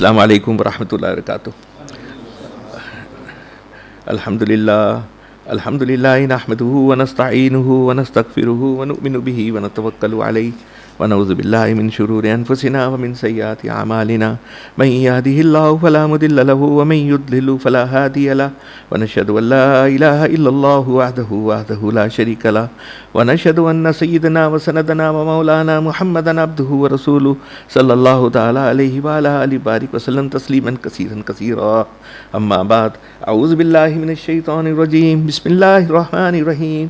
السلام علیکم ورحمۃ اللہ وبرکاتہ. الحمد للہ نحمده ونستعینه ونستغفره ونؤمن به ونتوکل علیہ ونعوذ باللہ من شرور انفسنا ومن سیئات اعمالنا من يهده الله فلا مضل له ومن يضلل فلا هادي له ونشهد ان لا اله الا الله وحده لا شريك له ونشهد ان سيدنا وسندنا ومولانا محمدا عبده ورسوله صلی اللہ تعالی علیہ وعلى آلہ بارک وسلم تسلیما کثیرا کثیرا. اما بعد اعوذ باللہ من الشیطان الرجیم بسم اللہ الرحمن الرحیم.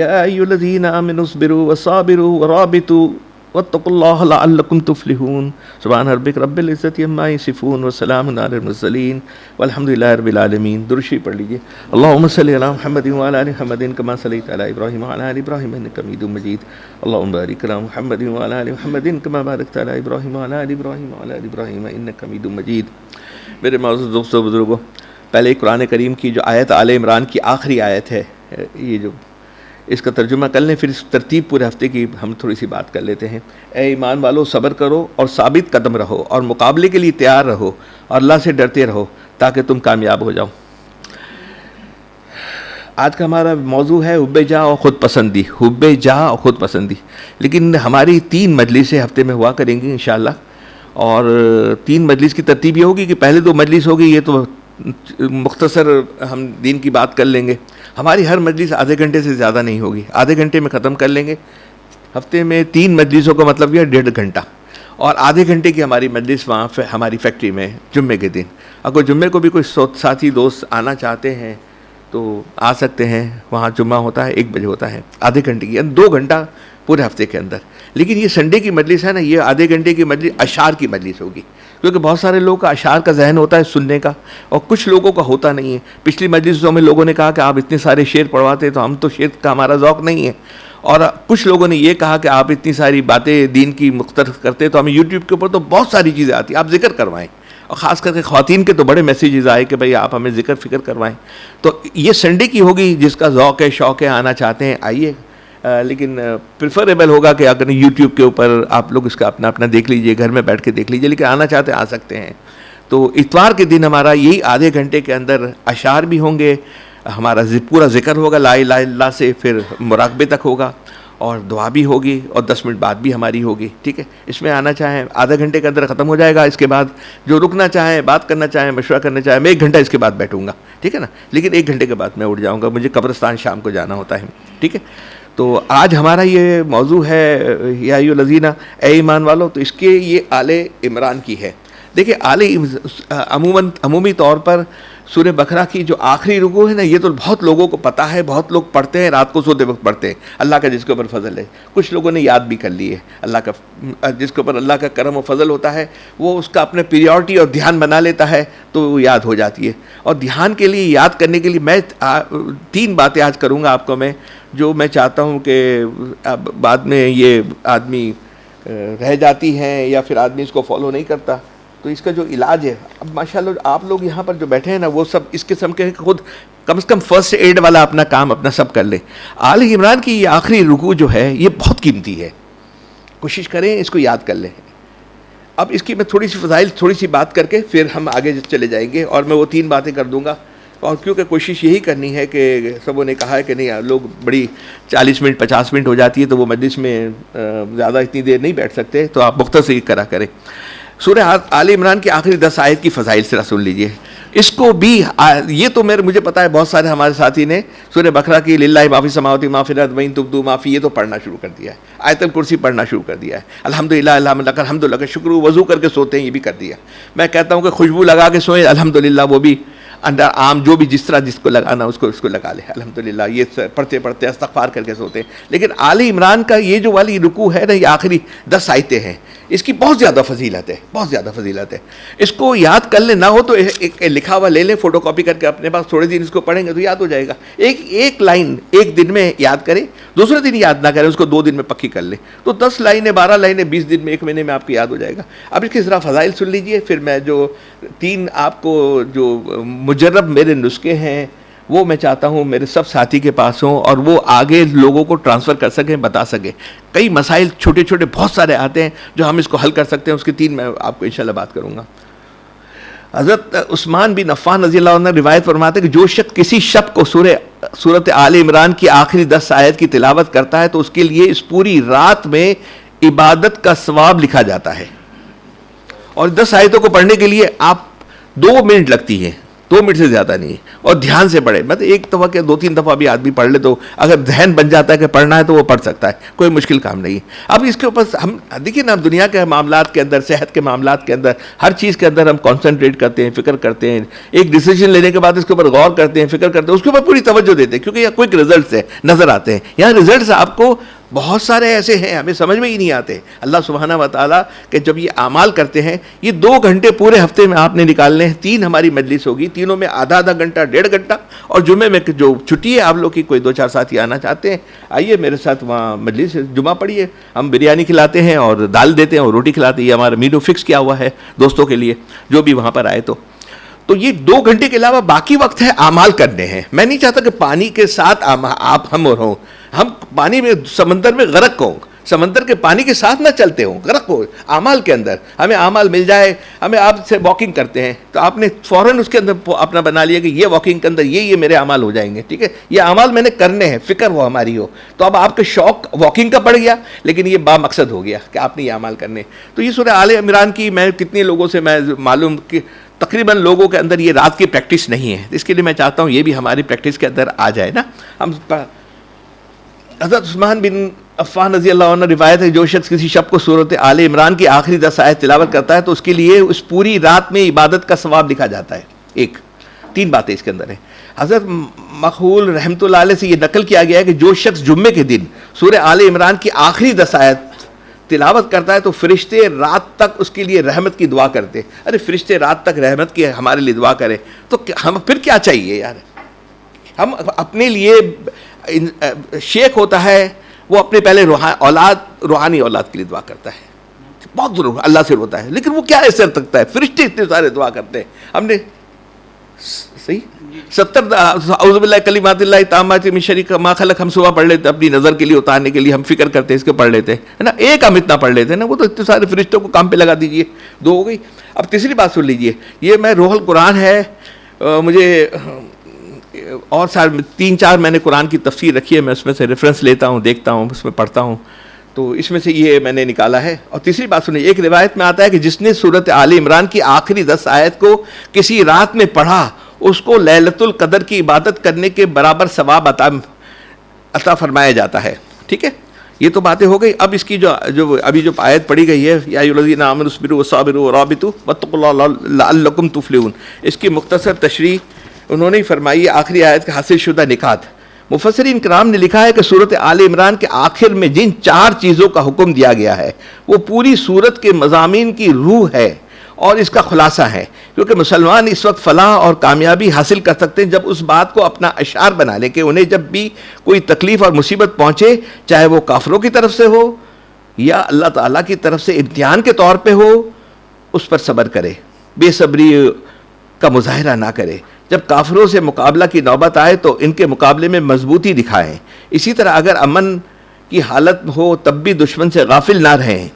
یا ایھا الذین آمنوا اصبروا وصابروا ورابطوا واتقوا اللہ لعلکم تفلحون. سبحان ربک رب العزۃ عما یصفون وسلام علی المرسلین والحمد للہ رب العالمین. درشی پڑھ لیجیے. اللہم صلی علی محمد وعلی آل محمد کما صلیت علی ابراہیم وعلی آل ابراہیم انک حمید مجید. اللہم بارک علی محمد وعلی آل محمد کما بارکت علی ابراہیم وعلی آل ابراہیم وعلی آل ابراہیم انک حمید مجید. میرے معزز دوستو بزرگوں، پہلے قرآن کریم کی جو آیت آل عمران کی آخری آیت ہے، یہ جو اس کا ترجمہ کر لیں، پھر اس ترتیب پورے ہفتے کی ہم تھوڑی سی بات کر لیتے ہیں. اے ایمان والو، صبر کرو اور ثابت قدم رہو اور مقابلے کے لیے تیار رہو اور اللہ سے ڈرتے رہو تاکہ تم کامیاب ہو جاؤ. آج کا ہمارا موضوع ہے حب جاہ اور خود پسندی. حب جاہ اور خود پسندی. لیکن ہماری 3 مجلسیں ہفتے میں ہوا کریں گی انشاءاللہ، اور 3 مجلس کی ترتیب یہ ہوگی کہ پہلے 2 مجلس ہوگی، یہ تو مختصر ہم دین کی بات کر لیں گے. ہماری ہر مجلس آدھے گھنٹے سے زیادہ نہیں ہوگی، آدھے گھنٹے میں ختم کر لیں گے. ہفتے میں 3 مجلسوں کا مطلب یہ 1.5 گھنٹہ، اور آدھے گھنٹے کی ہماری مجلس وہاں ہماری فیکٹری میں جمعے کے دن. اگر جمعے کو بھی کوئی ساتھی دوست آنا چاہتے ہیں تو آ سکتے ہیں. وہاں جمعہ ہوتا ہے 1 بجے ہوتا ہے، آدھے گھنٹے کی، 2 گھنٹہ پورے ہفتے کے اندر. لیکن یہ سنڈے کی مجلس ہے نا، یہ آدھے گھنٹے کی مجلس اشعار کی مجلس ہوگی، کیونکہ بہت سارے لوگوں کا اشعار کا ذہن ہوتا ہے سننے کا، اور کچھ لوگوں کا ہوتا نہیں ہے. پچھلی مجلسوں میں لوگوں نے کہا کہ آپ اتنے سارے شعر پڑھواتے، تو ہم تو شعر کا ہمارا ذوق نہیں ہے. اور کچھ لوگوں نے یہ کہا کہ آپ اتنی ساری باتیں دین کی مختلف کرتے، تو ہمیں یوٹیوب کے اوپر تو بہت ساری چیزیں آتی ہیں، آپ ذکر کروائیں. اور خاص کر کے خواتین کے تو بڑے میسیجز آئے کہ بھئی آپ ہمیں ذکر فکر کروائیں. تو یہ سنڈے کی ہوگی، جس کا ذوق ہے شوق ہے آنا چاہتے ہیں آئیے. لیکن پریفریبل ہوگا کہ اگر یوٹیوب کے اوپر آپ لوگ اس کا اپنا دیکھ لیجئے، گھر میں بیٹھ کے دیکھ لیجئے، لیکن آنا چاہتے ہیں آ سکتے ہیں. تو اتوار کے دن ہمارا یہی آدھے گھنٹے کے اندر اشعار بھی ہوں گے، ہمارا پورا ذکر ہوگا لا الہ الا اللہ سے پھر مراقبے تک ہوگا، اور دعا بھی ہوگی، اور 10 منٹ بعد بھی ہماری ہوگی. ٹھیک ہے، اس میں آنا چاہیں آدھے گھنٹے کے اندر ختم ہو جائے گا. اس کے بعد جو رکنا چاہیں، بات کرنا چاہیں، مشورہ کرنا چاہیں، میں 1 گھنٹہ اس کے بعد بیٹھوں گا. ٹھیک ہے نا، لیکن 1 گھنٹے کے بعد میں اٹھ جاؤں گا، مجھے قبرستان شام کو جانا ہوتا ہے. ٹھیک ہے، تو آج ہمارا یہ موضوع ہے یا ایھا الذین، اے ایمان والو. تو اس کے یہ آل عمران کی ہے. دیکھیں عمومی طور پر سورہ بقرہ کی جو آخری رکوع ہے نا، یہ تو بہت لوگوں کو پتہ ہے، بہت لوگ پڑھتے ہیں، رات کو سوتے وقت پڑھتے ہیں. اللہ کا جس کے اوپر فضل ہے، کچھ لوگوں نے یاد بھی کر لی ہے. اللہ کا جس کے اوپر اللہ کا کرم و فضل ہوتا ہے، وہ اس کا اپنے پیریورٹی اور دھیان بنا لیتا ہے، تو وہ یاد ہو جاتی ہے. اور دھیان کے لیے، یاد کرنے کے لیے میں 3 باتیں آج کروں گا آپ کو، میں جو میں چاہتا ہوں کہ اب بعد میں یہ آدمی رہ جاتی ہیں یا پھر آدمی اس کو فالو نہیں کرتا. تو اس کا جو علاج ہے، اب ماشاءاللہ آپ لوگ یہاں پر جو بیٹھے ہیں نا، وہ سب اس قسم کے خود کم سے کم فرسٹ ایڈ والا اپنا کام اپنا سب کر لیں. آل عمران کی یہ آخری رکوع جو ہے، یہ بہت قیمتی ہے. کوشش کریں اس کو یاد کر لیں. اب اس کی میں تھوڑی سی فضائل تھوڑی سی بات کر کے پھر ہم آگے چلے جائیں گے، اور میں وہ 3 باتیں کر دوں گا. اور کیونکہ کوشش یہی کرنی ہے کہ سبوں نے کہا ہے کہ نہیں، لوگ بڑی 40 منٹ 50 منٹ ہو جاتی ہے، تو وہ مجلس میں زیادہ اتنی دیر نہیں بیٹھ سکتے، تو آپ مختصر ہی کرا کریں. سورہ آل عمران کی آخری 10 آیت کی فضائل سے سن لیجئے. اس کو بھی یہ تو مجھے پتا ہے بہت سارے ہمارے ساتھی نے سورہ بقرہ کی للہ ما فی السماوات ما فی الارض وان تبدوا ما فی، یہ تو پڑھنا شروع کر دیا ہے. آیت الکرسی پڑھنا شروع کر دیا ہے. الحمدللہ اللہم لک الحمد لک شکر، وضو کر کے سوتے ہیں، یہ بھی کر دیا. میں کہتا ہوں کہ خوشبو لگا کے سوئیں، الحمدللہ، وہ بھی انڈر عام جو بھی جس طرح جس کو لگانا اس کو لگا لے. الحمدللہ، یہ پڑھتے پڑھتے استغفار کر کے سوتے ہیں. لیکن آل عمران کا یہ جو والی رکوع ہے نا، یہ آخری 10 آیتیں ہیں، اس کی بہت زیادہ فضیلت ہے، بہت زیادہ فضیلت ہے. اس کو یاد کر لیں، نہ ہو تو ایک لکھا ہوا لے لیں، فوٹو کاپی کر کے اپنے پاس، تھوڑے دن اس کو پڑھیں گے تو یاد ہو جائے گا. ایک لائن ایک دن میں یاد کریں، دوسرے دن یاد نہ کریں، اس کو 2 دن میں پکی کر لیں، تو 10 لائنیں 12 لائنیں 20 دن میں، 1 مہینے میں آپ کو یاد ہو جائے گا. اب اس کی ذرا فضائل سن لیجئے، پھر میں جو 3 آپ کو جو مجرب میرے نسخے ہیں وہ میں چاہتا ہوں میرے سب ساتھی کے پاس ہوں، اور وہ آگے لوگوں کو ٹرانسفر کر سکیں، بتا سکیں. کئی مسائل چھوٹے چھوٹے بہت سارے آتے ہیں جو ہم اس کو حل کر سکتے ہیں، اس کی 3 میں آپ کو انشاءاللہ بات کروں گا. حضرت عثمان بن عفان رضی اللہ عنہ روایت فرماتے ہیں کہ جو شخص کسی شب کو سورۃ آل عمران کی آخری 10 آیت کی تلاوت کرتا ہے تو اس کے لیے اس پوری رات میں عبادت کا ثواب لکھا جاتا ہے. اور 10 آیتوں کو پڑھنے کے لیے آپ 2 منٹ لگتی ہیں, 2 منٹ سے زیادہ نہیں, اور دھیان سے پڑھے. مطلب ایک دفعہ کے 2-3 دفعہ بھی آدمی پڑھ لے تو اگر ذہن بن جاتا ہے کہ پڑھنا ہے تو وہ پڑھ سکتا ہے, کوئی مشکل کام نہیں. اب اس کے اوپر ہم دیکھیے نا, دنیا کے معاملات کے اندر, صحت کے معاملات کے اندر, ہر چیز کے اندر ہم کانسنٹریٹ کرتے ہیں, فکر کرتے ہیں, ایک ڈیسیجن لینے کے بعد اس کے اوپر غور کرتے ہیں, فکر کرتے ہیں, اس کے اوپر پوری توجہ دیتے ہیں, کیونکہ یہ کوئک ریزلٹس نظر آتے ہیں. یہاں ریزلٹس آپ کو بہت سارے ایسے ہیں ہمیں سمجھ میں ہی نہیں آتے. اللہ سبحانہ و تعالیٰ کہ جب یہ اعمال کرتے ہیں, یہ 2 گھنٹے پورے ہفتے میں آپ نے نکالنے ہیں. 3 ہماری مجلس ہوگی, تینوں میں آدھا گھنٹہ, 1.5 گھنٹہ, اور جمعے میں جو چھٹی ہے آپ لوگ کی, کوئی 2-4 ساتھی آنا چاہتے ہیں آئیے میرے ساتھ وہاں مجلس جمعہ پڑھیے. ہم بریانی کھلاتے ہیں اور دال دیتے ہیں اور روٹی کھلاتے ہیں. یہ ہمارا مینو فکس کیا ہوا ہے دوستوں کے لیے جو بھی وہاں پر آئے. تو یہ 2 گھنٹے کے علاوہ باقی وقت ہے اعمال کرنے ہیں. میں نہیں چاہتا کہ پانی کے ساتھ آپ ہم ہوں, ہم پانی میں سمندر میں غرق ہوں, سمندر کے پانی کے ساتھ نہ چلتے ہوں, غرق ہو اعمال کے اندر. ہمیں اعمال مل جائے, ہمیں آپ سے واکنگ کرتے ہیں تو آپ نے فوراً اس کے اندر اپنا بنا لیا کہ یہ واکنگ کے اندر یہ میرے اعمال ہو جائیں گے, ٹھیک ہے, یہ اعمال میں نے کرنے ہیں, فکر وہ ہماری ہو. تو اب آپ کے شوق واکنگ کا بڑھ گیا, لیکن یہ با مقصد ہو گیا کہ آپ نے یہ اعمال کرنے. تو یہ سورہ آل عمران کی میں کتنے لوگوں سے میں معلوم کہ تقریباً لوگوں کے اندر یہ رات کی پریکٹس نہیں ہے. اس کے لیے میں چاہتا ہوں یہ بھی ہماری پریکٹس کے اندر آ جائے نا. ہم حضرت عثمان بن عفان رضی اللہ عنہ روایت ہے, جو شخص کسی شب کو سورۃ آل عمران کی آخری 10 آیت تلاوت کرتا ہے تو اس کے لیے اس پوری رات میں عبادت کا ثواب لکھا جاتا ہے. 3 باتیں اس کے اندر ہیں. حضرت مخول رحمۃ اللہ علیہ سے یہ نقل کیا گیا ہے کہ جو شخص جمعے کے دن سورہ آل عمران کی آخری 10 آیت تلاوت کرتا ہے تو فرشتے رات تک اس کے لیے رحمت کی دعا کرتے. ارے فرشتے رات تک رحمت کی ہمارے لیے دعا کریں تو ہم پھر کیا چاہیے یار. ہم اپنے لیے, شیخ ہوتا ہے وہ اپنے پہلے روحانی اولاد کے لیے دعا کرتا ہے, بہت ضرور اللہ سے روتا ہے, لیکن وہ کیا اثر تکتا ہے, فرشتے اتنے سارے دعا کرتے ہیں. ہم نے صحیح 70 اعوذ باللہ کلمات اللہ التامات من شر ما خلق ہم صبح پڑھ لیتے اپنی نظر کے لیے اتارنے کے لیے, ہم فکر کرتے ہیں اس کے پڑھ لیتے ہیں نا. ایک ہم اتنا پڑھ لیتے ہیں نا, وہ تو اتنے سارے فرشتوں کو کام پہ لگا دیجئے, 2 ہو گئی. اب تیسری بات سن لیجئے, یہ میں روح القرآن ہے, مجھے اور 3-4 میں نے قرآن کی تفسیر رکھی ہے, میں اس میں سے ریفرنس لیتا ہوں, دیکھتا ہوں, اس میں پڑھتا ہوں, تو اس میں سے یہ میں نے نکالا ہے. اور تیسری بات سنیے, ایک روایت میں آتا ہے کہ جس نے سورۃ آل عمران کی آخری 10 آیت کو کسی رات میں پڑھا اس کو لیلۃ القدر کی عبادت کرنے کے برابر ثواب عطا فرمایا جاتا ہے. ٹھیک ہے, یہ تو باتیں ہو گئی. اب اس کی جو ابھی جو آیت پڑھی گئی ہے, یا ایھا الذین آمنوا اصبروا وصابروا ورابطوا واتقوا اللہ لعلکم تفلحون, اس کی مختصر تشریح انہوں نے فرمائی آخری آیت کے حاصل شدہ نکات. مفسرین کرام نے لکھا ہے کہ سورۃ آل عمران کے آخر میں جن 4 چیزوں کا حکم دیا گیا ہے وہ پوری سورت کے مضامین کی روح ہے اور اس کا خلاصہ ہے, کیونکہ مسلمان اس وقت فلاح اور کامیابی حاصل کر سکتے ہیں جب اس بات کو اپنا اشعار بنا لیں کہ انہیں جب بھی کوئی تکلیف اور مصیبت پہنچے, چاہے وہ کافروں کی طرف سے ہو یا اللہ تعالیٰ کی طرف سے امتحان کے طور پہ ہو, اس پر صبر کرے, بے صبری کا مظاہرہ نہ کرے. جب کافروں سے مقابلہ کی نوبت آئے تو ان کے مقابلے میں مضبوطی دکھائیں. اسی طرح اگر امن کی حالت ہو تب بھی دشمن سے غافل نہ رہیں,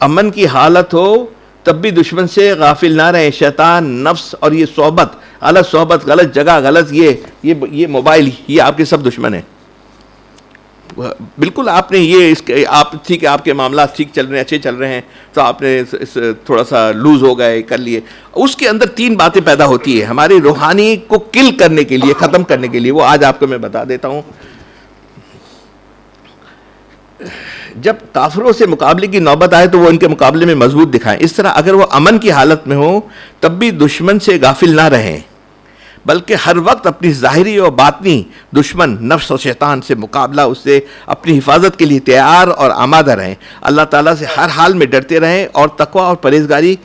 امن کی حالت ہو تب بھی دشمن سے غافل نہ رہیں. شیطان, نفس اور یہ صحبت, غلط صحبت, غلط جگہ, غلط یہ موبائل, یہ آپ کے سب دشمن ہیں. بالکل آپ نے یہ آپ ٹھیک ہے, آپ کے معاملات ٹھیک چل رہے ہیں, اچھے چل رہے ہیں, تو آپ نے تھوڑا سا لوز ہو گئے, کر لیے. اس کے اندر 3 باتیں پیدا ہوتی ہے ہماری روحانی کو کل کرنے کے لیے, ختم کرنے کے لیے. وہ آج آپ کو میں بتا دیتا ہوں. جب کافروں سے مقابلے کی نوبت آئے تو وہ ان کے مقابلے میں مضبوط دکھائیں. اس طرح اگر وہ امن کی حالت میں ہوں تب بھی دشمن سے غافل نہ رہیں, بلکہ ہر وقت اپنی ظاہری اور باطنی دشمن نفس اور شیطان سے مقابلہ, اس سے اپنی حفاظت کے لیے تیار اور آمادہ رہیں. اللہ تعالیٰ سے ہر حال میں ڈرتے رہیں اور تقویٰ اور پرہیزگاری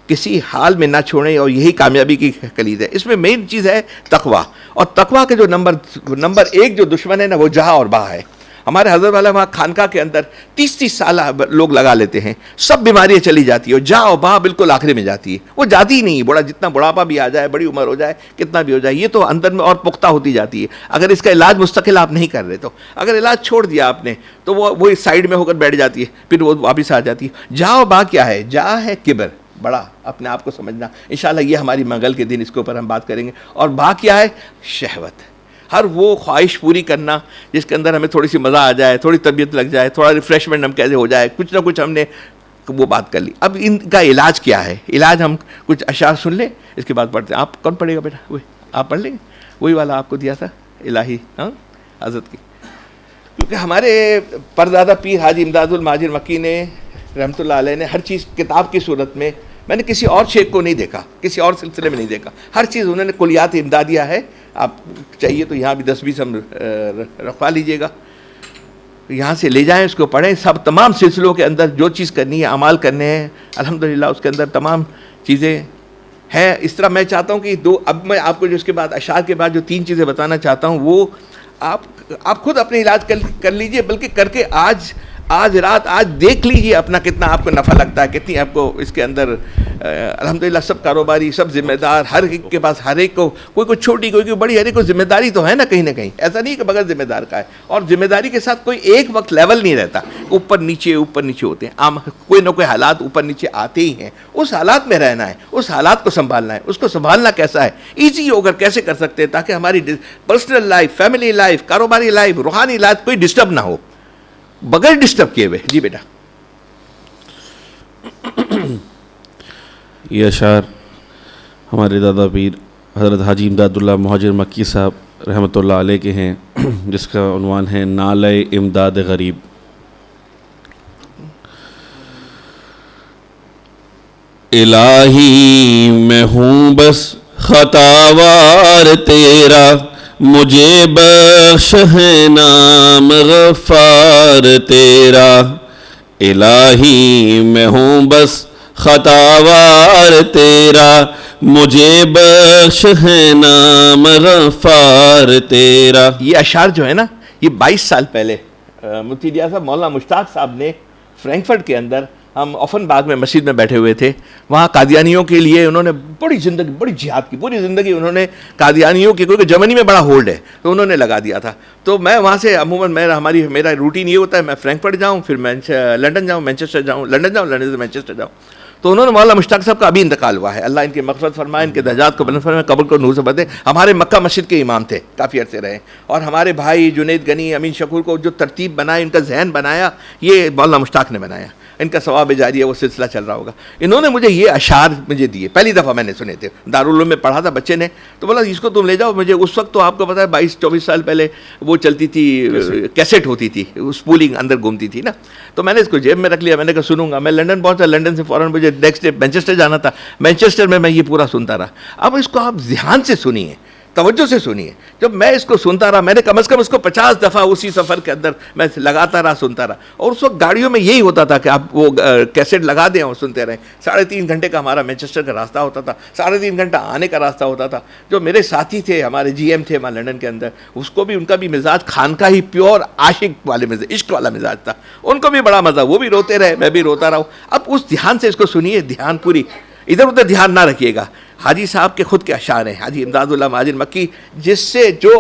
کسی حال میں نہ چھوڑیں, اور یہی کامیابی کی کلید ہے. اس میں مین چیز ہے تقویٰ, اور تقویٰ کے جو نمبر 1 جو دشمن ہے نا, وہ جہاں اور بہا ہے. ہمارے حضرت والا وہاں خانقاہ کے اندر 30 سال لوگ لگا لیتے ہیں, سب بیماریاں چلی جاتی ہیں, اور جا اور بہا بالکل آخری میں جاتی ہے. وہ جاتی ہی نہیں, جتنا بڑھاپا بھی آ جائے, بڑی عمر ہو جائے, کتنا بھی ہو جائے, یہ تو اندر میں اور پختہ ہوتی جاتی ہے. اگر اس کا علاج مستقل آپ نہیں کر رہے تو, اگر علاج چھوڑ دیا آپ نے تو وہ سائیڈ میں ہو کر بیٹھ جاتی ہے, پھر وہ واپس آ جاتی ہے. جا اور بہا کیا ہے؟ جا ہے کبر, بڑا اپنے آپ کو سمجھنا. انشاءاللہ یہ ہماری منگل کے دن اس کے اوپر ہم بات کریں گے. اور بات کیا ہے؟ شہوت. ہر وہ خواہش پوری کرنا جس کے اندر ہمیں تھوڑی سی مزہ آ جائے, تھوڑی طبیعت لگ جائے, تھوڑا ریفریشمنٹ ہم کیسے ہو جائے, کچھ نہ کچھ ہم نے وہ بات کر لی. اب ان کا علاج کیا ہے؟ علاج ہم کچھ اشعار سن لیں, اس کے بعد پڑھتے ہیں. آپ کون پڑھے گا بیٹا؟ وہی آپ پڑھ لیں گے, وہی والا آپ کو دیا تھا الہی, ہاں حضرت کی. کیونکہ ہمارے پردادا پیر حاجی امداد المہاجر مکی نے رحمۃ اللہ علیہ نے ہر چیز کتاب کی صورت میں نے کسی اور شیخ کو نہیں دیکھا, کسی اور سلسلے میں نہیں دیکھا. ہر چیز انہوں نے کلیات امدادیہ ہے. آپ چاہیے تو یہاں بھی 10-20 ہم رکھوا لیجئے گا, یہاں سے لے جائیں, اس کو پڑھیں. سب تمام سلسلوں کے اندر جو چیز کرنی ہے, اعمال کرنے ہیں, الحمدللہ اس کے اندر تمام چیزیں ہیں. اس طرح میں چاہتا ہوں کہ اب میں آپ کو جو اس کے بعد اشعار کے بعد جو 3 چیزیں بتانا چاہتا ہوں وہ آپ خود اپنے علاج کر لیجئے, بلکہ کر کے آج رات دیکھ لیجئے اپنا کتنا آپ کو نفع لگتا ہے, کتنی آپ کو اس کے اندر الحمدللہ. سب کاروباری, سب ذمہ دار, ہر ایک کے پاس, ہر ایک کو کوئی چھوٹی کوئی بڑی, ہر ایک کو ذمہ داری تو ہے نا کہیں نہ کہیں. ایسا نہیں کہ بغیر ذمہ دار کا ہے. اور ذمہ داری کے ساتھ کوئی ایک وقت لیول نہیں رہتا, اوپر نیچے ہوتے ہیں. کوئی نہ کوئی حالات اوپر نیچے آتے ہی ہیں. اس حالات میں رہنا ہے, اس حالات کو سنبھالنا ہے. اس کو سنبھالنا کیسا ہے؟ ایزی ہو کر کیسے کر سکتے ہیں تاکہ ہماری پرسنل لائف, فیملی لائف, کاروباری لائف, روحانی لائف کوئی ڈسٹرب نہ ہو, بغیر ڈسٹرب کیے ہوئے. جی بیٹا. یہ اشعار ہمارے دادا پیر حضرت حاجی امداد اللہ مہاجر مکی صاحب رحمۃ اللہ علیہ کے ہیں, جس کا عنوان ہے نالہ امداد غریب. الہی میں ہوں بس خطاوار تیرا, مجھے بخش ہے نام غفار تیرا. الہی میں ہوں بس خطاوار تیرا, مجھے بخش ہے نام غفار تیرا. یہ اشعار جو ہے نا, یہ 22 سال پہلے مفتی ریاض صاحب مولانا مشتاق صاحب نے فرینکفرٹ کے اندر, ہم اوفن باغ میں مسجد میں بیٹھے ہوئے تھے, وہاں قادیانیوں کے لیے انہوں نے بڑی جہاد کی, پوری زندگی انہوں نے قادیانیوں کی, کیونکہ جرمنی میں بڑا ہولڈ ہے تو انہوں نے لگا دیا تھا. تو میں وہاں سے عموماً میرا روٹین یہ ہوتا ہے, میں فرینکفرٹ جاؤں, پھر لنڈن جاؤں, مینچسٹر جاؤں, لنڈن سے مینچسٹر جاؤں. تو انہوں نے مولانا مشتاق صاحب کا ابھی انتقال ہوا ہے, اللہ ان کی مغفرت فرمائے, ان کے درجات کو بلند فرمائے, قبر کو نور سے بدلے. ہمارے مکہ مسجد کے امام تھے, کافی عرصے رہے. اور ہمارے بھائی جنید غنی, امین شکور کو جو ترتیب بنائی, ان کا ذہن بنایا, یہ مولانا مشتاق نے بنایا. ان کا ثواب جاری ہے, وہ سلسلہ چل رہا ہوگا. انہوں نے مجھے یہ اشعار مجھے دیے, پہلی دفعہ میں نے سنے تھے, دارالعلوم میں پڑھا تھا بچے نے, تو بولا اس کو تم لے جاؤ. مجھے اس وقت تو آپ کو پتا ہے 22-24 سال پہلے وہ چلتی تھی, کیسٹ ہوتی تھی, اسپولنگ اندر گھومتی تھی نا, تو میں نے اس کو جیب میں رکھ لیا. میں نے کہا سنوں گا. میں لنڈن پہنچا, لنڈن سے فوراً مجھے نیکسٹ ڈے مینچسٹر جانا تھا. مینچسٹر میں یہ پورا سنتا رہا. اب اس کو آپ دھیان سے سنیے, توجہ سے سنیے. جب میں اس کو سنتا رہا, میں نے کم از کم اس کو 50 دفعہ اسی سفر کے اندر میں لگاتا رہا, سنتا رہا. اور اس وقت گاڑیوں میں یہی ہوتا تھا کہ آپ وہ کیسٹ لگا دیں اور سنتے رہیں. 3.5 گھنٹے کا ہمارا مینچسٹر کا راستہ ہوتا تھا, 3.5 گھنٹہ آنے کا راستہ ہوتا تھا. جو میرے ساتھی تھے, ہمارے جی ایم تھے وہاں لنڈن کے اندر, اس کو بھی ان کا بھی مزاج خان کا ہی پیور عاشق والے مزاج, عشق والا مزاج تھا. ان کو بھی بڑا مزہ, وہ بھی روتے رہے, میں بھی روتا رہا ہوں. اب اس دھیان سے اس کو سنیے, دھیان پوری, ادھر ادھر دھیان نہ رکھیے گا. حاجی صاحب کے خود کے اشعار ہیں, حاجی امداد اللہ مہاجر مکی, جس سے جو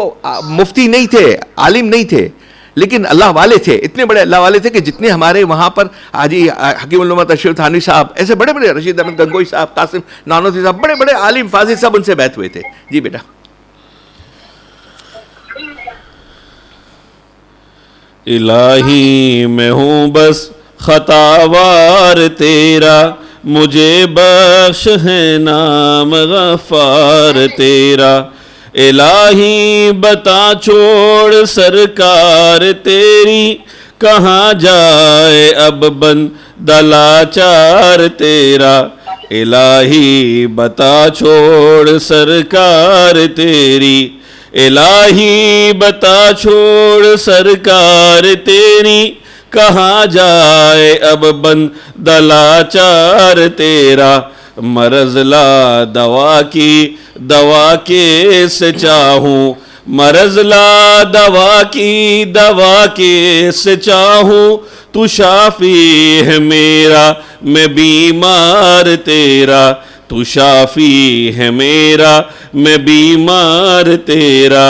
مفتی نہیں تھے, عالم نہیں تھے, لیکن اللہ والے تھے, اتنے بڑے اللہ والے تھے کہ جتنے ہمارے وہاں پر حاجی حکیم الامت اشرف تھانوی صاحب, ایسے بڑے بڑے, رشید احمد گنگوئی صاحب, قاسم نانوتوی صاحب, بڑے بڑے عالم فاضل سب ان سے بیعت ہوئے تھے. جی بیٹا. الہی میں ہوں بس خطاوار تیرا, مجھے بخش ہے نام غفار تیرا. الہی بتا چھوڑ سرکار تیری, کہاں جائے اب بندہ لاچار تیرا. الہی بتا چھوڑ سرکار تیری, الہی بتا چھوڑ سرکار تیری, کہاں جائے اب بندہ لاچار تیرا. مرض لا دوا کی دوا کیسے چاہوں, مرض لا دوا کی دوا کیسے چاہوں. تو شافی ہے میرا میں بیمار تیرا, تو شافی ہے میرا میں بیمار تیرا.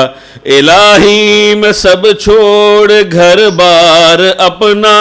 الہی میں سب چھوڑ گھر بار اپنا,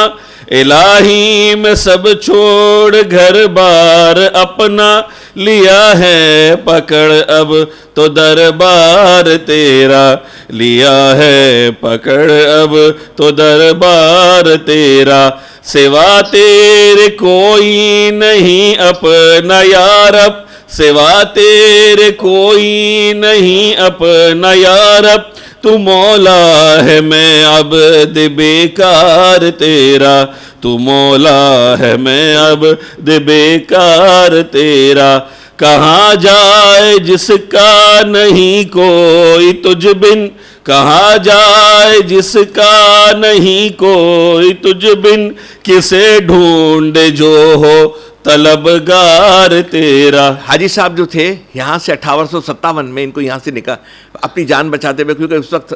الہی میں سب چھوڑ گھر بار اپنا لیا ہے پکڑ اب تو دربار تیرا لیا ہے پکڑ اب تو دربار تیرا سوا تیرے کوئی نہیں اپنا یا رب سوا تیرے کوئی نہیں اپنا یا رب تو مولا ہے میں عبد بیکار تیرا تو مولا ہے میں عبد بیکار تیرا کہاں جائے جس کا نہیں کوئی تجھ بن کہاں جائے جس کا نہیں کوئی تجھ بن کسے ڈھونڈے جو ہو طلبگار تیرا. حاجی صاحب جو تھے یہاں سے 1857 میں ان کو یہاں سے نکال اپنی جان بچاتے ہوئے, کیونکہ اس وقت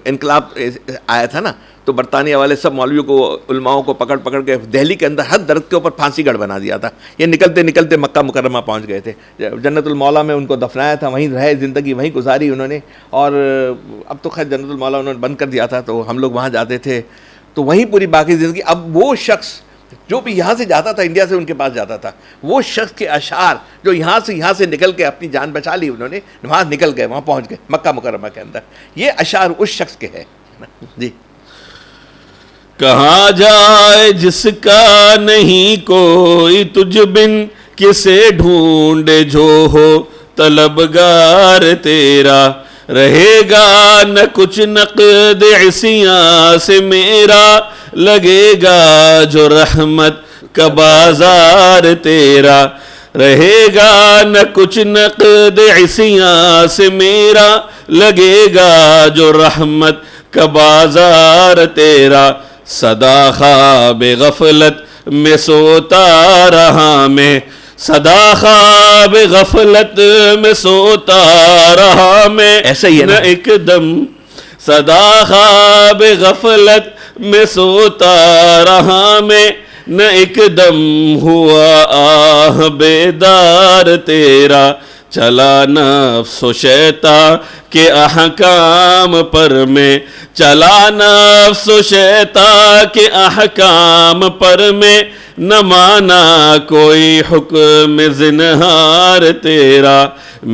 انقلاب آیا تھا نا, تو برطانیہ والے سب مولویوں کو علماؤں کو پکڑ پکڑ کے دہلی کے اندر ہر درخت کے اوپر پھانسی گڑھ بنا دیا تھا. یہ نکلتے نکلتے مکہ مکرمہ پہنچ گئے تھے, جنت المولا میں ان کو دفنایا تھا, وہیں رہے, زندگی وہیں گزاری انہوں نے. اور اب تو خیر جنت المولا انہوں نے بند کر دیا تھا, تو ہم لوگ وہاں جاتے تھے, تو وہیں پوری باقی زندگی. اب وہ شخص جو بھی یہاں سے جاتا تھا, انڈیا سے ان کے پاس جاتا تھا, وہ شخص کے اشعار جو یہاں سے نکل کے اپنی جان بچا لی انہوں نے, وہاں نکل گئے, وہاں پہنچ گئے مکہ مکرمہ کے اندر, یہ اشعار اس شخص کے ہے. جی کہاں جائے جس کا نہیں کوئی تجھ بن کسے ڈھونڈے جو ہو طلبگار تیرا رہے گا نہ کچھ نقد عصیاں سے میرا لگے گا جو رحمت کا بازار تیرا رہے گا نہ کچھ نقد عصیاں سے میرا لگے گا جو رحمت کا بازار تیرا صدا خواب غفلت میں سوتا رہا میں صدا خواب غفلت میں سوتا رہا میں ایسا ہی ہے نہ ایک دم صدا خواب غفلت میں سوتا رہا میں نہ ایک دم ہوا آہ بیدار تیرا چلا نفس و شیطان کے احکام پر میں چلا نفس و شیطان کے احکام پر میں نہ مانا کوئی حکم زنہار تیرا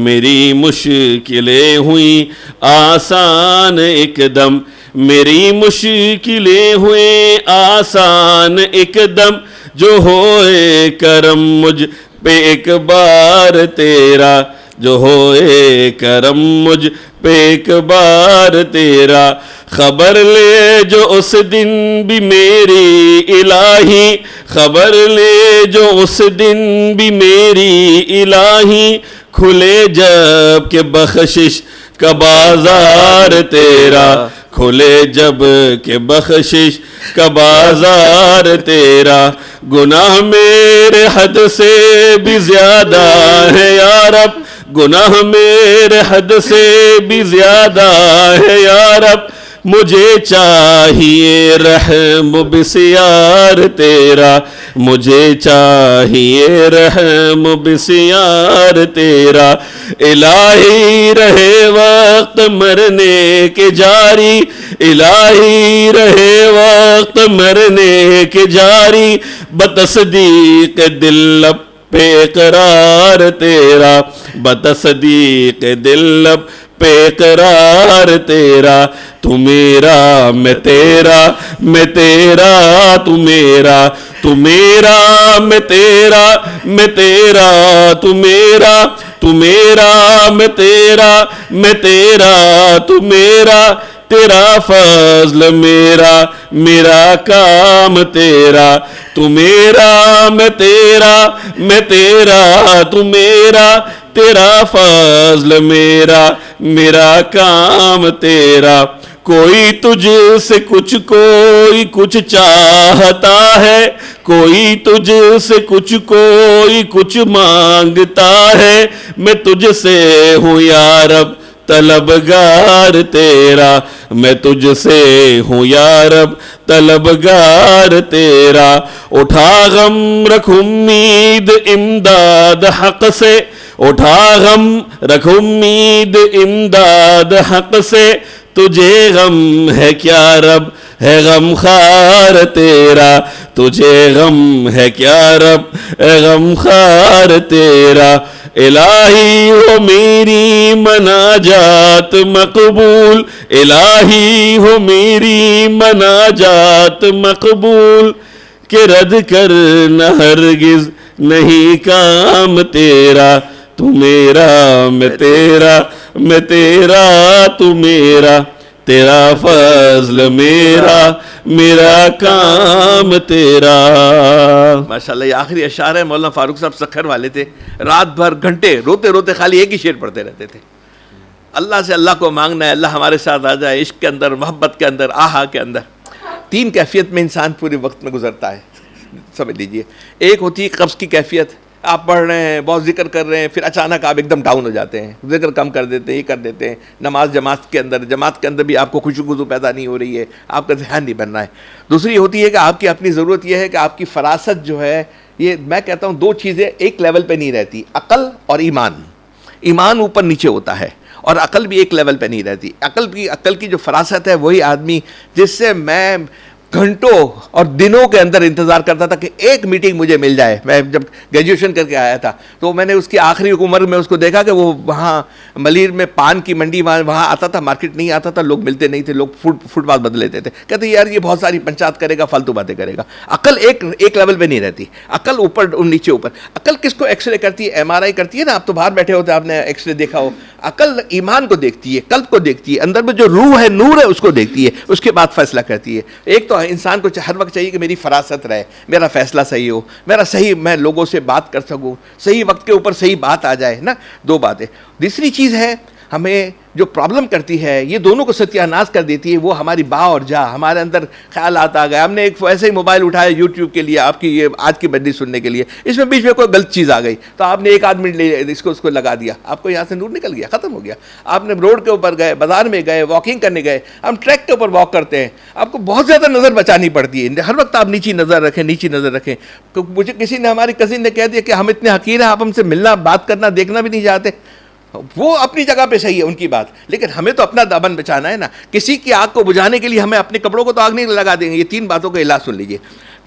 میری مشکلیں ہوئیں آسان ایک دم میری مشکلیں ہوئیں آسان ایک دم جو ہوئے کرم مجھ پہ ایک بار تیرا جو ہوئے کرم مجھ پہ ایک بار تیرا خبر لے جو اس دن بھی میری الہی خبر لے جو اس دن بھی میری الہی کھلے جب کہ بخشش کا بازار تیرا کھلے جب کہ بخشش کا بازار تیرا گناہ میرے حد سے بھی زیادہ ہے یا رب گناہ میرے حد سے بھی زیادہ ہے یا رب مجھے چاہیے رحم بسیار تیرا مجھے چاہیے رحم بسیار تیرا الہی رہے وقت مرنے کے جاری الہی رہے وقت مرنے کے جاری بتصدیق دل پہ اقرار تیرا بتصدیق دل پہ اقرار تیرا تو میرا میں تیرا میں تیرا تو میرا تو میرا میں تیرا میں تیرا تو میرا تو میرا میں تیرا میں تیرا تو میرا تیرا فضل میرا میرا کام تیرا تو میرا میں تیرا میں تیرا تو میرا تیرا فضل میرا میرا کام تیرا کوئی تجھ سے کوئی کچھ چاہتا ہے کوئی تجھ سے کوئی کچھ مانگتا ہے میں تجھ سے ہوں یا رب طلبگار تیرا میں تجھ سے ہوں یا رب طلبگار تیرا اٹھا غم رکھ امید امداد حق سے اٹھا غم رکھ امید امداد حق سے تجھے غم ہے کیا رب ہے غم خار تیرا, تجھے غم ہے کیا رب ہے غم خار تیرا, الہی ہو میری مناجات مقبول, الہی ہو میری مناجات مقبول, کہ رد کرنا ہرگز نہیں کام تیرا, تو میرا میں تیرا, میں تیرا تو میرا, تیرا فضل میرا, میرا کام تیرا. ماشاءاللہ یہ آخری اشعار ہے. مولانا فاروق صاحب سکھر والے تھے, رات بھر گھنٹے روتے روتے خالی ایک ہی شعر پڑھتے رہتے تھے. اللہ سے اللہ کو مانگنا ہے, اللہ ہمارے ساتھ آ جائے, عشق کے اندر, محبت کے اندر, آہا کے اندر. تین کیفیت میں انسان پورے وقت میں گزرتا ہے, سمجھ لیجئے. ایک ہوتی ہے قبض کی کیفیت, آپ پڑھ رہے ہیں, بہت ذکر کر رہے ہیں, پھر اچانک آپ ایک دم ڈاؤن ہو جاتے ہیں, ذکر کم کر دیتے ہیں, یہ کر دیتے ہیں. نماز جماعت کے اندر بھی آپ کو خوشو خضو پیدا نہیں ہو رہی ہے, آپ کا ذہن نہیں بن رہا ہے. دوسری ہوتی ہے کہ آپ کی اپنی ضرورت یہ ہے کہ آپ کی فراست جو ہے, یہ میں کہتا ہوں دو چیزیں ایک لیول پہ نہیں رہتی, عقل اور ایمان. ایمان اوپر نیچے ہوتا ہے اور عقل بھی ایک لیول پہ نہیں رہتی. عقل کی جو فراست ہے وہی آدمی جس سے میں گھنٹوں اور دنوں کے اندر انتظار کرتا تھا کہ ایک میٹنگ مجھے مل جائے. میں جب گریجویشن کر کے آیا تھا تو میں نے اس کی آخری عمر میں اس کو دیکھا کہ وہ وہاں ملیر میں پان کی منڈی وہاں آتا تھا, مارکیٹ نہیں آتا تھا, لوگ ملتے نہیں تھے, لوگ فٹ پاتھ بدل لیتے تھے. کہتے یار یہ بہت ساری پنچات کرے گا, فالتو باتیں کرے گا. عقل ایک لیول پہ نہیں رہتی, عقل اوپر نیچے اوپر. عقل کس کو ایکس رے کرتی ہے, ایم آر آئی کرتی ہے نا. آپ تو باہر بیٹھے ہوتے ہیں, آپ نے ایکس رے دیکھا ہو. عقل ایمان کو دیکھتی ہے, قلب کو دیکھتی ہے, اندر میں جو روح ہے, نور ہے, اس کو دیکھتی ہے, اس کے بعد فیصلہ کرتی ہے. ایک تو انسان کو ہر وقت چاہیے کہ میری فراست رہے, میرا فیصلہ صحیح ہو, میرا صحیح, میں لوگوں سے بات کر سکوں, صحیح وقت کے اوپر صحیح بات آ جائے نا. دو باتیں. تیسری چیز ہے ہمیں جو پرابلم کرتی ہے, یہ دونوں کو ستیہ ناز کر دیتی ہے, وہ ہماری با اور جا. ہمارے اندر خیالات آ گئے, ہم نے ایک ایسے ہی موبائل اٹھایا یوٹیوب کے لیے, آپ کی یہ آج کی بندی سننے کے لیے, اس میں بیچ میں کوئی غلط چیز آ گئی تو آپ نے ایک آدھ منٹ لے اس کو لگا دیا, آپ کو یہاں سے نور نکل گیا, ختم ہو گیا. آپ نے روڈ کے اوپر گئے, بازار میں گئے, واکنگ کرنے گئے. ہم ٹریک کے اوپر واک کرتے ہیں, آپ کو بہت زیادہ نظر بچانی پڑتی ہے, ہر وقت آپ نیچی نظر رکھیں, نیچی نظر رکھیں. مجھے کسی نے, ہماری کزن نے کہہ دیا کہ ہم اتنے حقیر ہیں, آپ ہم سے ملنا, بات کرنا, دیکھنا بھی نہیں چاہتے. وہ اپنی جگہ پہ صحیح ہے ان کی بات, لیکن ہمیں تو اپنا دامن بچانا ہے نا. کسی کی آگ کو بجھانے کے لیے ہمیں اپنے کپڑوں کو تو آگ نہیں لگا دیں گے. یہ تین باتوں کا علاج سن لیجیے.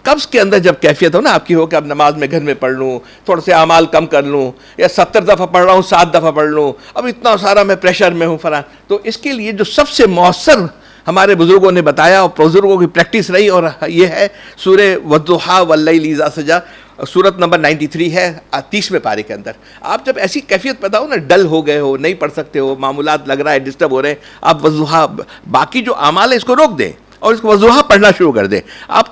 قبض کے اندر جب کیفیت ہو نا آپ کی ہو کہ اب نماز میں گھر میں پڑھ لوں, تھوڑے سے اعمال کم کر لوں, یا 70 دفعہ پڑھ رہا ہوں 7 دفعہ پڑھ لوں, اب اتنا سارا میں پریشر میں ہوں فلاں, تو اس کے لیے جو سب سے مؤثر ہمارے بزرگوں نے بتایا اور بزرگوں کی پریکٹس رہی, اور یہ ہے سورہ والضحیٰ واللیل اذا سجا, سورت نمبر 93 ہے 30ویں پارے کے اندر. آپ جب ایسی کیفیت پیدا ہو نا, ڈل ہو گئے ہو, نہیں پڑھ سکتے ہو, معمولات لگ رہا ہے ڈسٹرب ہو رہے ہیں, آپ والضحیٰ, باقی جو اعمال ہے اس کو روک دیں اور اس کو والضحیٰ پڑھنا شروع کر دیں. آپ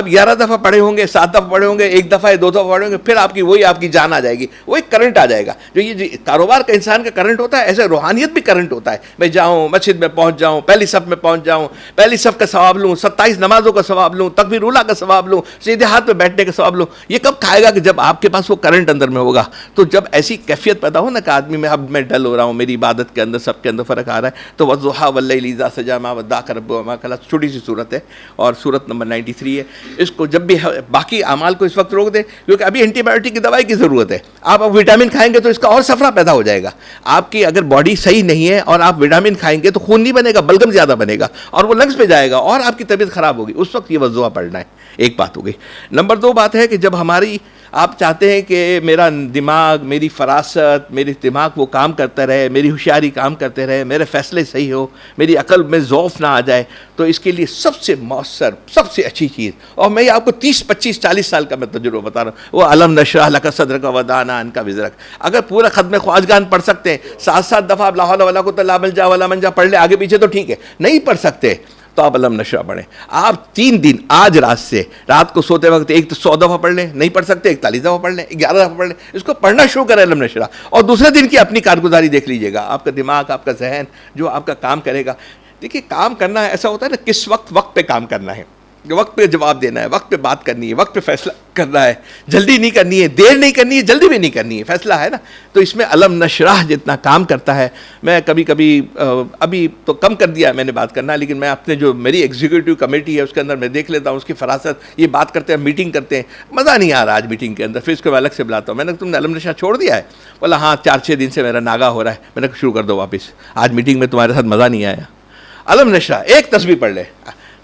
11 دفعہ پڑھے ہوں گے, 7 دفعہ پڑھے ہوں گے, 1 دفعہ 2 دفعہ پڑھے ہوں گے, پھر آپ کی جان آ جائے گی, وہ ایک کرنٹ آ جائے گا. جو یہ کاروبار کا انسان کا کرنٹ ہوتا ہے, ایسے روحانیت بھی کرنٹ ہوتا ہے. میں جاؤں مسجد میں پہنچ جاؤں, پہلی صف میں پہنچ جاؤں, پہلی صف کا ثواب لوں, 27 نمازوں کا ثواب لوں, تکبیر اولیٰ کا ثواب لوں, سیدھے ہاتھ میں بیٹھنے کا ثواب لوں. یہ کب کھائے گا کہ جب آپ کے پاس وہ کرنٹ اندر میں ہوگا. تو جب ایسی کیفیت پیدا ہو نا کہ آدمی میں اب میں ڈل ہو رہا ہوں, میری عبادت کے اندر سب کے اندر فرق آ رہا ہے, تو والضحیٰ واللیل اذا سجا ما ودعک ربک وما قلی, چھوٹی سی صورت ہے اور صورت نمبر 93 ہے. اس کو جب بھی باقی اعمال کو اس وقت روک دیں, کیونکہ ابھی اینٹی بایوٹک کی دوائی کی ضرورت ہے. آپ اب وٹامن کھائیں گے تو اس کا اور سفرہ پیدا ہو جائے گا. آپ کی اگر باڈی صحیح نہیں ہے اور آپ وٹامن کھائیں گے تو خون نہیں بنے گا, بلغم زیادہ بنے گا اور وہ لنگس پہ جائے گا اور آپ کی طبیعت خراب ہوگی. اس وقت یہ والضحیٰ پڑھنا ہے. ایک بات ہو گئی. نمبر 2 بات ہے کہ جب ہماری, آپ چاہتے ہیں کہ میرا دماغ, میری فراست, میری دماغ وہ کام کرتا رہے, میری ہوشیاری کام کرتے رہے, میرے فیصلے صحیح ہو, میری عقل میں ضعف نہ آ جائے, تو اس کے لیے سب سے مؤثر, سب سے اچھی چیز, اور میں آپ کو 30 25 40 سال کا میں تجربہ بتا رہا ہوں, وہ الم نشرح لک صدرک ووضعنا عنک وزرک. اگر پورا ختم خواجگان پڑھ سکتے ہیں, 7 دفعہ لا حول ولا قوۃ الا باللہ ولا منجا پڑھ لیں, آگے پیچھے تو ٹھیک ہے, نہیں پڑھ سکتے تو آپ علم نشرح پڑھیں. آپ 3 دن آج رات سے, رات کو سوتے وقت ایک تو 100 دفعہ پڑھ لیں, نہیں پڑھ سکتے 41 دفعہ پڑھ لیں, 11 دفعہ پڑھ لیں, اس کو پڑھنا شروع کریں علم نشرح. اور دوسرے دن کی اپنی کارگزاری دیکھ لیجیے گا, آپ کا دماغ, آپ کا ذہن جو آپ کا کام کرے گا. دیکھیے کام کرنا ہے, ایسا ہوتا ہے نا, کس وقت پہ کام کرنا ہے, وقت پہ جواب دینا ہے, وقت پہ بات کرنی ہے, وقت پہ فیصلہ کرنا ہے, جلدی نہیں کرنی ہے, دیر نہیں کرنی ہے, جلدی بھی نہیں کرنی ہے, فیصلہ ہے نا. تو اس میں علم نشرح جتنا کام کرتا ہے, میں کبھی کبھی, ابھی تو کم کر دیا میں نے بات کرنا, لیکن میں اپنے جو میری ایگزیکٹو کمیٹی ہے اس کے اندر میں دیکھ لیتا ہوں, اس کی فراست, یہ بات کرتے ہیں, میٹنگ کرتے ہیں, مزہ نہیں آ رہا آج میٹنگ کے اندر, پھر اس کو میں الگ سے بلاتا ہوں. میں نے تم نے علم نشرح چھوڑ دیا ہے؟ بولا ہاں 4-6 دن سے میرا ناگا ہو رہا ہے. میں نے شروع کر دو واپس, آج میٹنگ میں تمہارے ساتھ مزہ نہیں آیا. علم نشرہ ایک تسبیح پڑھ لے،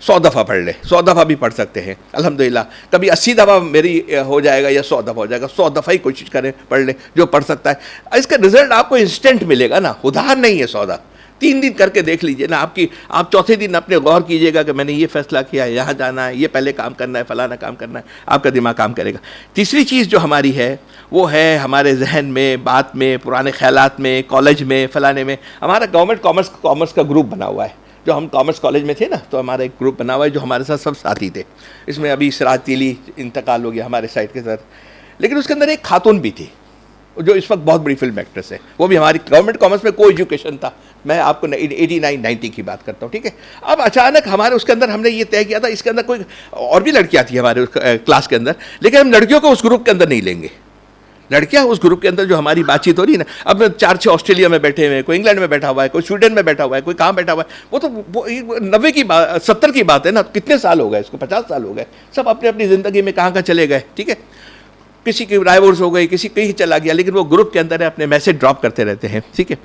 100 دفعہ پڑھ لے، 100 دفعہ بھی پڑھ سکتے ہیں الحمدللہ. کبھی 80 دفعہ میری ہو جائے گا یا 100 دفعہ ہو جائے گا، 100 دفعہ ہی کوشش کریں پڑھ لیں جو پڑھ سکتا ہے. اس کا رزلٹ آپ کو انسٹنٹ ملے گا نا، ادھار نہیں ہے سودا. 3 دن کر کے دیکھ لیجئے نا، آپ چوتھے دن اپنے غور کیجئے گا کہ میں نے یہ فیصلہ کیا، یہاں جانا ہے، یہ پہلے کام کرنا ہے، فلانا کام کرنا ہے، آپ کا دماغ کام کرے گا. تیسری چیز جو ہماری ہے وہ ہے ہمارے ذہن میں، بات میں، پرانے خیالات میں، کالج میں، فلانے میں. ہمارا گورنمنٹ کامرس کا گروپ بنا ہوا ہے. جو ہم کامرس کالج میں تھے نا، تو ہمارا ایک گروپ بنا ہوا ہے جو ہمارے ساتھ سب ساتھی تھے. اس میں ابھی سراج تیلی انتقال ہو گیا ہمارے سائٹ کے ساتھ، لیکن اس کے اندر ایک خاتون بھی تھی جو اس وقت بہت بڑی فلم ایکٹریس ہے. وہ بھی ہماری گورنمنٹ کامرس میں کوئی ایجوکیشن تھا، میں آپ کو 89-90 کی بات کرتا ہوں، ٹھیک ہے. اب اچانک ہمارے اس کے اندر ہم نے یہ طے کیا تھا، اس کے اندر کوئی اور بھی لڑکیاں تھیں ہمارے کلاس کے اندر، لیکن ہم لڑکیوں کو اس گروپ کے اندر نہیں لیں گے. لڑکیاں اس گروپ کے اندر جو ہماری بات چیت ہو رہی ہے نا، اب 4-6 آسٹریلیا میں بیٹھے ہوئے ہیں، کوئی انگلینڈ میں بیٹھا ہوا ہے، کوئی سویڈن میں بیٹھا ہوا ہے، کوئی کہاں بیٹھا ہوا ہے. وہ تو 90 کی بات، 70 کی بات ہے نا. کتنے سال ہو گئے اس کو؟ 50 سال ہو گئے. سب اپنے اپنی زندگی میں کہاں چلے گئے، ٹھیک ہے. کسی کی ڈائیورس ہو گئی، کسی کہیں چلا گیا، لیکن وہ گروپ کے اندر اپنے میسج ڈراپ کرتے رہتے ہیں، ٹھیک ہے.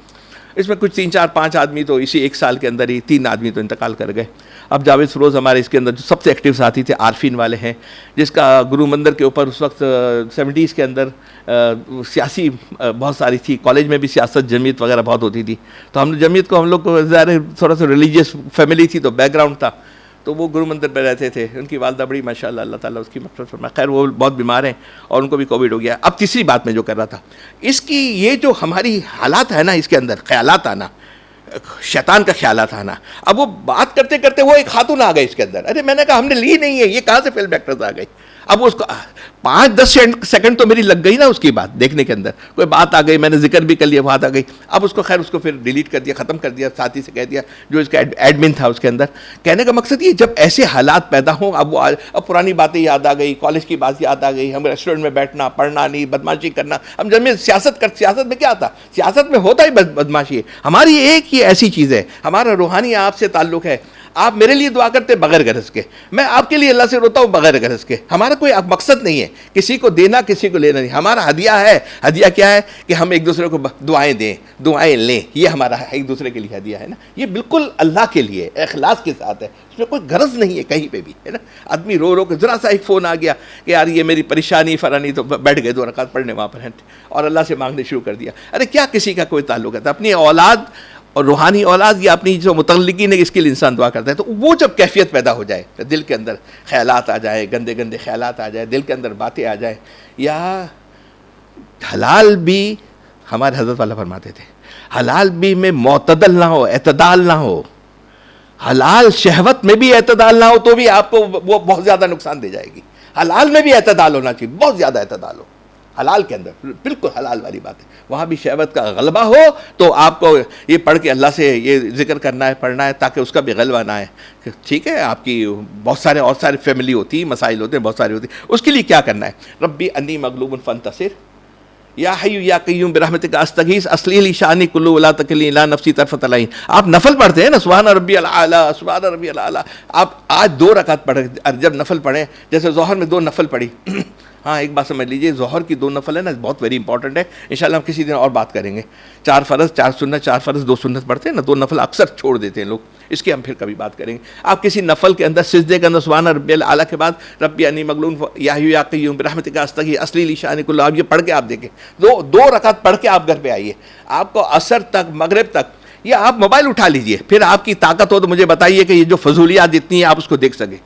اس میں کچھ 3-4-5 آدمی تو اسی 1 سال کے اندر ہی 3 آدمی تو انتقال کر گئے. اب جاوید فروز ہمارے اس کے اندر جو سب سے ایکٹیو ساتھی تھے، عارفین والے ہیں، جس کا گرو مندر کے اوپر اس وقت 70s کے اندر سیاسی بہت ساری تھی. کالج میں بھی سیاست، جمعیت وغیرہ بہت ہوتی تھی. تو ہم جمعیت کو، ہم لوگ کو ظاہر تھوڑا سا ریلیجیس فیملی تھی تو بیک گراؤنڈ تھا، تو وہ گرو مندر پہ رہتے تھے. ان کی والدہ بڑی ماشاءاللہ، اللہ تعالیٰ اس کی مغفرت فرمائے. خیر وہ بہت بیمار ہیں اور ان کو بھی کووڈ ہو گیا. اب تیسری بات میں جو کر رہا تھا، اس کی یہ جو ہماری حالات ہے نا، اس کے اندر خیالات آنا، شیطان کا خیالات آنا. اب وہ بات کرتے کرتے وہ ایک خاتون آ گئی اس کے اندر. ارے میں نے کہا ہم نے لی نہیں ہے، یہ کہاں سے فلم ایکٹرز آ گئی. اب اس کو 5-10 سیکنڈ تو میری لگ گئی نا اس کی بات دیکھنے کے اندر. کوئی بات آ گئی، میں نے ذکر بھی کر لیا، بات آ گئی. اب اس کو خیر اس کو پھر ڈیلیٹ کر دیا، ختم کر دیا. ساتھی سے کہہ دیا جو اس کا ایڈمن تھا اس کے اندر. کہنے کا مقصد یہ، جب ایسے حالات پیدا ہوں، اب پرانی باتیں یاد آ گئی، کالج کی بات یاد آ گئی، ہم ریسٹورنٹ میں بیٹھنا، پڑھنا نہیں، بدماشی کرنا. ہم جب میں سیاست میں کیا تھا؟ سیاست میں ہوتا ہی بدماشی ہے. ہماری ایک ہی ایسی چیز ہے، ہمارا روحانی آپ سے تعلق ہے. آپ میرے لیے دعا کرتے بغیر غرض کے، میں آپ کے لیے اللہ سے روتا ہوں بغیر غرض کے. ہمارا کوئی مقصد نہیں ہے کسی کو دینا، کسی کو لینا نہیں. ہمارا ہدیہ ہے. ہدیہ کیا ہے؟ کہ ہم ایک دوسرے کو دعائیں دیں، دعائیں لیں. یہ ہمارا ایک دوسرے کے لیے ہدیہ ہے نا. یہ بالکل اللہ کے لیے اخلاص کے ساتھ ہے، اس میں کوئی غرض نہیں ہے کہیں پہ بھی، ہے نا. آدمی رو کے ذرا سا ایک فون آ گیا کہ یار یہ میری پریشانی فرانی، تو بیٹھ گئے 2 رکعت پڑھنے وہاں پر ہیں اور اللہ سے مانگنے شروع کر دیا. ارے کیا کسی کا کوئی تعلق ہے؟ اپنی اولاد اور روحانی اولاد یا اپنی جو متعلقین ہے، اس کے لیے انسان دعا کرتا ہے. تو وہ جب کیفیت پیدا ہو جائے، دل کے اندر خیالات آ جائے، گندے گندے خیالات آ جائے، دل کے اندر باتیں آ جائیں، یا حلال بھی، ہمارے حضرت والا فرماتے تھے حلال بھی میں معتدل نہ ہو، اعتدال نہ ہو. حلال شہوت میں بھی اعتدال نہ ہو تو بھی آپ کو وہ بہت زیادہ نقصان دے جائے گی. حلال میں بھی اعتدال ہونا چاہیے، بہت زیادہ اعتدال ہو حلال کے اندر. بالکل حلال والی بات ہے. وہاں بھی شہوت کا غلبہ ہو تو آپ کو یہ پڑھ کے اللہ سے یہ ذکر کرنا ہے، پڑھنا ہے، تاکہ اس کا بھی غلبہ نہ آئے. ٹھیک ہے، آپ کی بہت سارے فیملی ہوتی، مسائل ہوتے ہیں، بہت ساری ہوتی. اس کے لیے کیا کرنا ہے؟ ربی انی مغلوب فانتصر، یا حی یا قیوم برحمتک استغیث اصلح لی شانی کلہ ولا تکلنی الی نفسی طرفۃ العین. آپ نفل پڑھتے ہیں نا، سبحان ربی الاعلیٰ، سبحان ربی الاعلیٰ. آپ آج 2 رکعت پڑھیں، جب نفل پڑھیں، جیسے ظہر میں 2 نفل پڑھی. ہاں ایک بات سمجھ لیجئے، ظہر کی 2 نفل ہے نا، بہت ویری امپورٹنٹ ہے. انشاءاللہ ہم کسی دن اور بات کریں گے. 4 فرض 4 سنت، 4 فرض 2 سنت پڑھتے ہیں نا، 2 نفل اکثر چھوڑ دیتے ہیں لوگ. اس کی ہم پھر کبھی بات کریں گے. آپ کسی نفل کے اندر سجدے کے اندر سبحان ربی الاعلیٰ کے بعد ربی انی مغلوب یا حی یا قیوم برحمتک استغیث اصلح لی شانی کلہ، آپ یہ پڑھ کے آپ دیکھیں. 2 رکعت پڑھ کے آپ گھر پہ آئیے. آپ کو عصر تک، مغرب تک، یا آپ موبائل اٹھا لیجئے، پھر آپ کی طاقت ہو تو مجھے بتائیے کہ یہ جو فضولیات جتنی ہیں آپ اس کو دیکھ سکیں.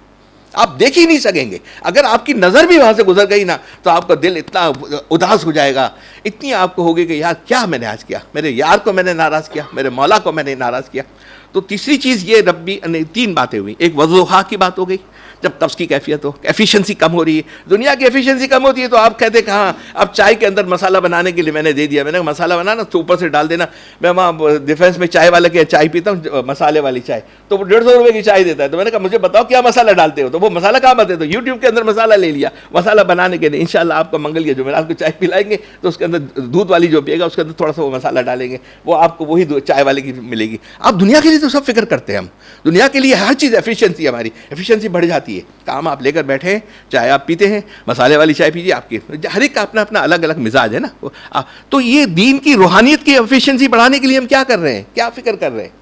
آپ دیکھ ہی نہیں سکیں گے. اگر آپ کی نظر بھی وہاں سے گزر گئی نا، تو آپ کا دل اتنا اداس ہو جائے گا، اتنی آپ کو ہوگی کہ یار کیا میں نے آج کیا، میرے یار کو میں نے ناراض کیا، میرے مولا کو میں نے ناراض کیا. تو تیسری چیز یہ ربی، 3 باتیں ہوئی. ایک وضوحا کی بات ہو گئی، جب قبض کی کیفیت ہو، ایفیشنسی کم ہو رہی ہے. دنیا کی ایفیشنسی کم ہوتی ہے تو آپ کہتے ہیں کہ ہاں اب چائے کے اندر مسالہ بنانے کے لیے میں نے دے دیا. میں نے مسالہ بنانا تو اوپر سے ڈال دینا. میں وہاں ڈیفینس میں چائے والے کے چائے پیتا ہوں، مسالے والی چائے، تو وہ 150 روپے کی چائے دیتا ہے. تو میں نے کہا مجھے بتاؤ کیا مسالہ ڈالتے ہو؟ تو وہ مسالہ کہاں بتاتے؟ تو یوٹیوب کے اندر مسالہ لے لیا مسالہ بنانے کے لیے. انشاءاللہ آپ کو منگل یا جمعرات کو چائے پلائیں گے تو اس کے اندر دودھ والی جو پیے گا اس کے اندر تھوڑا سا وہ مسالہ ڈالیں گے، وہ آپ کو وہی چائے والے کی ملے گی. آپ دنیا کے لیے تو سب فکر کرتے ہیں، ہم دنیا کے لیے ہر چیز ایفیشنسی، ہماری ایفیشنسی بڑھ جاتی ہے. کام آپ لے کر بیٹھے ہیں، چائے آپ پیتے ہیں، مسالے والی چائے پیجیے. آپ کی ہر ایک کا اپنا اپنا الگ الگ مزاج ہے نا. تو یہ دین کی روحانیت کی ایفیشنسی بڑھانے کے لیے ہم کیا کر رہے ہیں، کیا فکر کر رہے ہیں،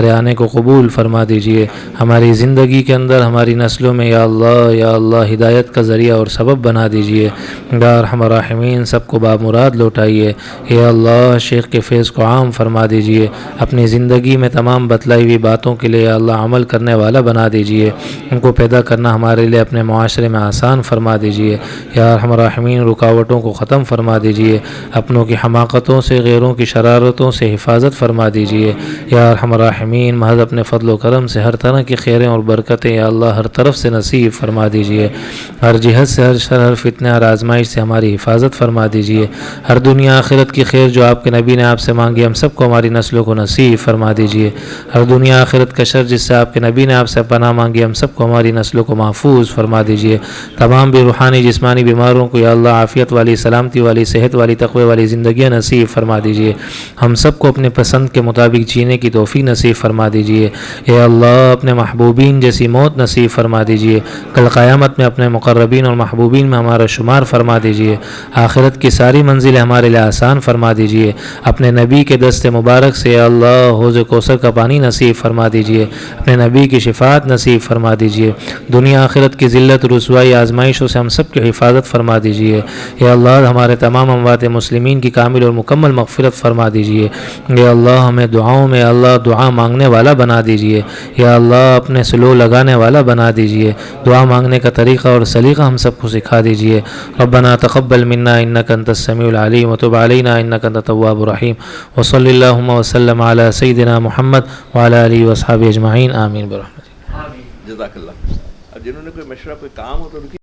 ہمارے آنے کو قبول فرما دیجئے. ہماری زندگی کے اندر ہماری نسلوں میں یا اللہ ہدایت کا ذریعہ اور سبب بنا دیجئے. یا ارحم الراحمین سب کو بامراد لوٹائیے. یا اللہ شیخ کے فیض کو عام فرما دیجئے. اپنی زندگی میں تمام بتلائی ہوئی باتوں کے لیے یا اللہ عمل کرنے والا بنا دیجئے. ان کو پیدا کرنا ہمارے لیے اپنے معاشرے میں آسان فرما دیجئے. یا ارحم الراحمین رکاوٹوں کو ختم فرما دیجئے. اپنوں کی حماقتوں سے غیروں کی شرارتوں سے حفاظت فرما دیجئے. یا ارحم الراحمین محض اپنے فضل و کرم سے ہر طرح کی خیریں اور برکتیں یا اللہ ہر طرف سے نصیب فرما دیجئے. ہر جہت سے ہر شر ہر فتنہ ہر آزمائش سے ہماری حفاظت فرما دیجئے. ہر دنیا آخرت کی خیر جو آپ کے نبی نے آپ سے مانگی ہم سب کو ہماری نسلوں کو نصیب فرما دیجئے. ہر دنیا آخرت کا شر جس سے آپ کے نبی نے آپ سے پناہ مانگی ہم سب کو ہماری نسلوں کو محفوظ فرما دیجئے. تمام بھی روحانی جسمانی بیماروں کو یا اللہ عافیت والی سلامتی والی صحت والی تقوی والی زندگیاں نصیب فرما دیجئے. ہم سب کو اپنے پسند کے مطابق جینے کی توفیق نصیب فرما دیجئے. اے اللہ اپنے محبوبین جیسی موت نصیب فرما دیجئے. کل قیامت میں اپنے مقربین اور محبوبین میں ہمارا شمار فرما دیجئے. آخرت کی ساری منزلیں ہمارے لیے آسان فرما دیجئے. اپنے نبی کے دست مبارک سے یا اللہ حوض کوثر کا پانی نصیب فرما دیجئے. اپنے نبی کی شفاعت نصیب فرما دیجئے. دنیا آخرت کی ذلت رسوائی آزمائشوں سے ہم سب کی حفاظت فرما دیجئے. یا اللہ ہمارے تمام اموات مسلمین کی کامل اور مکمل مغفرت فرما دیجئے. یا اللہ ہمیں دعاؤں میں اللہ دعا مانگنے والا بنا دیجئے. یا اللہ اپنے سلو لگانے والا بنا دیجئے. دعا مانگنے کا طریقہ اور سلیقہ ہم سب کو سکھا دیجئے. ربنا تقبل منا انک انت السمیع العلیم وتب علینا انک انت التواب الرحیم. وصلی اللہم وسلم علی سیدنا محمد وعلی آلہ وصحبہ اجمعین. آمین برحمتک. جزاک اللہ. اب جنہوں نے کوئی مشورہ کوئی کام ہو تو